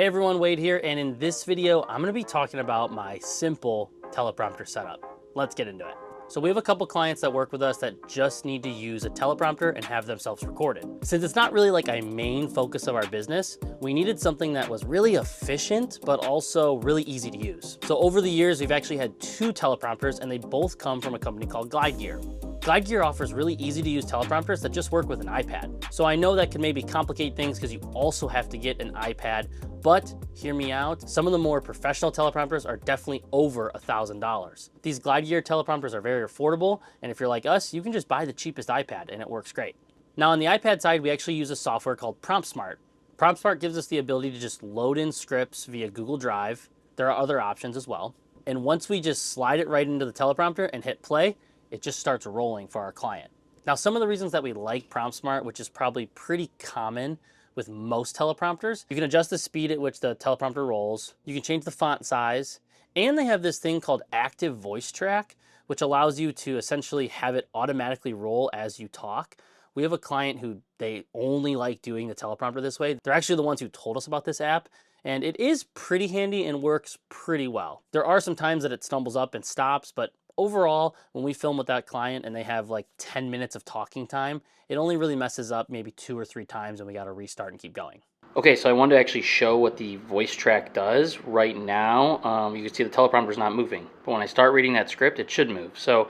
Hey everyone, Wade here, and in this video, I'm gonna be talking about my simple teleprompter setup. Let's get into it. So we have a couple clients that work with us that just need to use a teleprompter and have themselves recorded. Since it's not really like a main focus of our business, we needed something that was really efficient, but also really easy to use. So over the years, we've actually had two teleprompters and they both come from a company called Glide Gear. Glide Gear offers really easy to use teleprompters that just work with an iPad. So I know that can maybe complicate things because you also have to get an iPad, but hear me out, some of the more professional teleprompters are definitely over $1,000. These Glide Gear teleprompters are very affordable, and if you're like us, you can just buy the cheapest iPad and it works great. Now on the iPad side, we actually use a software called PromptSmart. PromptSmart gives us the ability to just load in scripts via Google Drive. There are other options as well. And once we just slide it right into the teleprompter and hit play, it just starts rolling for our client. Now, some of the reasons that we like PromptSmart, which is probably pretty common with most teleprompters, you can adjust the speed at which the teleprompter rolls, you can change the font size, and they have this thing called active voice track, which allows you to essentially have it automatically roll as you talk. We have a client who they only like doing the teleprompter this way. They're actually the ones who told us about this app, and it is pretty handy and works pretty well. There are some times that it stumbles up and stops, but overall, when we film with that client and they have like 10 minutes of talking time, it only really messes up maybe 2 or 3 times and we got to restart and keep going. Okay, so I wanted to actually show what the voice track does right now. You can see the teleprompter is not moving, but when I start reading that script, it should move. So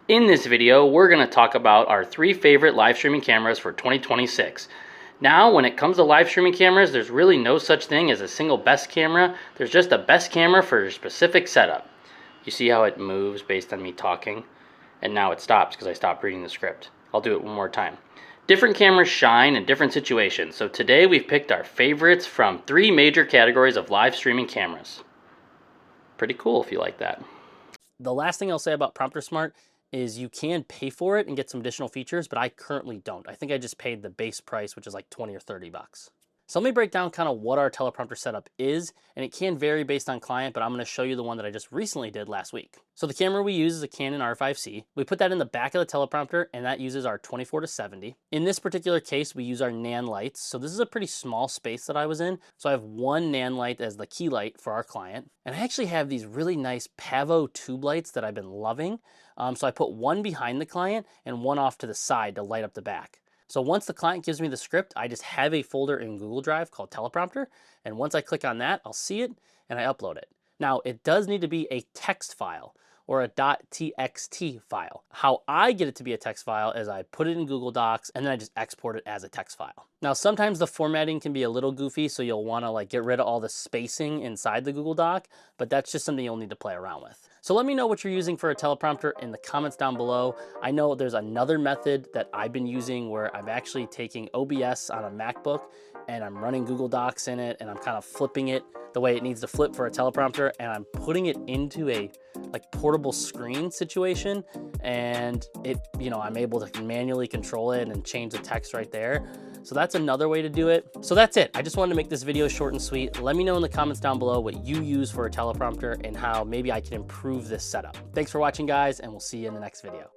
in this video, we're going to talk about our 3 favorite live streaming cameras for 2026. Now, when it comes to live streaming cameras, there's really no such thing as a single best camera. There's just a best camera for your specific setup. You see how it moves based on me talking? And now it stops because I stopped reading the script. I'll do it one more time. Different cameras shine in different situations. So today we've picked our favorites from 3 major categories of live streaming cameras. Pretty cool if you like that. The last thing I'll say about PromptSmart is you can pay for it and get some additional features, but I currently don't. I think I just paid the base price, which is like 20 or 30 bucks. So let me break down kind of what our teleprompter setup is, and it can vary based on client, but I'm going to show you the one that I just recently did last week. So the camera we use is a Canon R5C. We put that in the back of the teleprompter, and that uses our 24-70. In this particular case, we use our NAN lights. So this is a pretty small space that I was in. So I have one NAN light as the key light for our client. And I actually have these really nice Pavo tube lights that I've been loving. So I put one behind the client and one off to the side to light up the back. So once the client gives me the script, I just have a folder in Google Drive called Teleprompter. And once I click on that, I'll see it and I upload it. Now, it does need to be a text file or a .txt file. How I get it to be a text file is I put it in Google Docs and then I just export it as a text file. Now, sometimes the formatting can be a little goofy, so you'll want to like get rid of all the spacing inside the Google Doc, but that's just something you'll need to play around with. So let me know what you're using for a teleprompter in the comments down below. I know there's another method that I've been using where I'm actually taking OBS on a MacBook and I'm running Google Docs in it and I'm kind of flipping it the way it needs to flip for a teleprompter, and I'm putting it into a like portable screen situation, and it, you know, I'm able to manually control it and change the text right there. So that's another way to do it. So that's it. I just wanted to make this video short and sweet. Let me know in the comments down below what you use for a teleprompter and how maybe I can improve this setup. Thanks for watching, guys, and we'll see you in the next video.